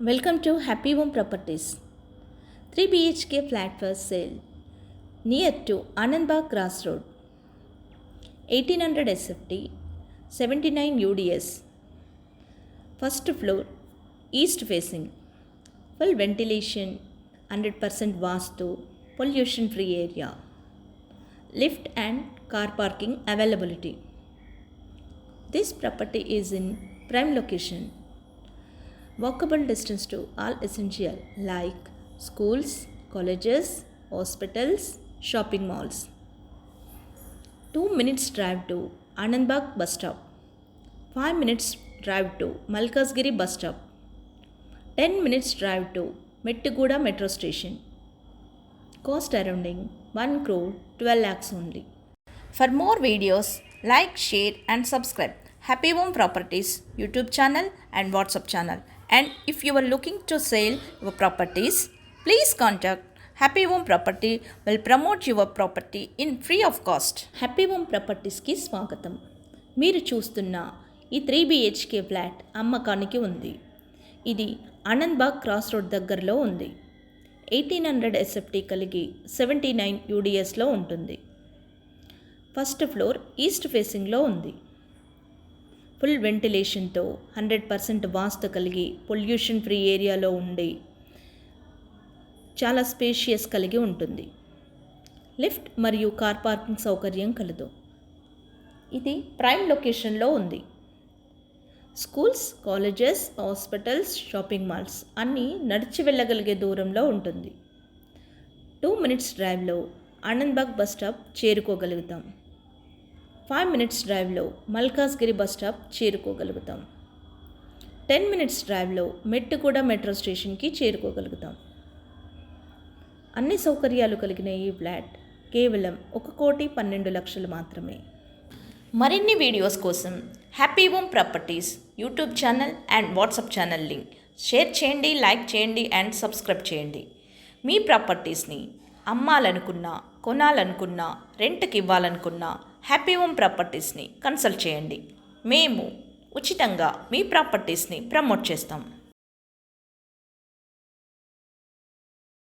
Welcome to Happy Home Properties. 3 BHK flat for sale near to Anandbagh Cross Road. 1800 SFT, 79 UDS. First floor, east facing. Full ventilation, 100% Vastu, pollution free area. Lift and car parking availability. This property is in prime location. Walkable distance to all essential like schools, colleges, hospitals, shopping malls. 2 minutes drive to Anandbagh bus stop. 5 minutes drive to Malkasgiri bus stop. 10 minutes drive to Mettiguda metro station. Cost surrounding 1 crore 12 lakhs only. For more videos, like, share and subscribe Happy Home Properties YouTube channel and WhatsApp channel. And if you are looking to sell your properties, please contact Happy Home Property will promote your property in free of cost. Happy Home Properties కి స్వాగతం. మీరు చూస్తున్న ఈ 3 BHK flat అమ్మకానికి ఉంది. ఇది Anand Bagh cross road దగ్గరలో ఉంది. 1800 SFT కలిగి 79 UDSలో ఉంటుంది. ఫస్ట్ ఫ్లోర్ ఈస్ట్ ఫేసింగ్లో ఉంది. ఫుల్ వెంటిలేషన్తో 100% వాస్తు కలిగి పొల్యూషన్ ఫ్రీ ఏరియాలో ఉండి చాలా స్పేషియస్ కలిగి ఉంటుంది. లిఫ్ట్ మరియు కార్ పార్కింగ్ సౌకర్యం కలదు. ఇది ప్రైమ్ లొకేషన్లో ఉంది. Schools, colleges, hospitals, shopping malls అన్నీ నడిచి వెళ్ళగలిగే దూరంలో ఉంటుంది. 2 minutes డ్రైవ్లో ఆనంద్బాగ్ బస్ స్టాప్ చేరుకోగలుగుతాం. 5 minutes డ్రైవ్లో మల్కాజ్గిరి బస్ స్టాప్ చేరుకోగలుగుతాం. 10 minutes డ్రైవ్లో మెట్టుగూడ మెట్రో స్టేషన్కి చేరుకోగలుగుతాం. అన్ని సౌకర్యాలు కలిగిన ఈ ఫ్లాట్ కేవలం 1,12,00,000 మాత్రమే. మరిన్ని వీడియోస్ కోసం happy home properties YouTube channel and WhatsApp channel link share చేయండి, లైక్ చేయండి అండ్ సబ్స్క్రైబ్ చేయండి. మీ ప్రాపర్టీస్ని అమ్మాలనుకున్నా, కొనాలనుకున్నా, రెంట్కి ఇవ్వాలనుకున్నా హ్యాపీ హోమ్ ప్రాపర్టీస్ని కన్సల్ట్ చేయండి. మేము ఉచితంగా మీ ప్రాపర్టీస్ని ప్రమోట్ చేస్తాం.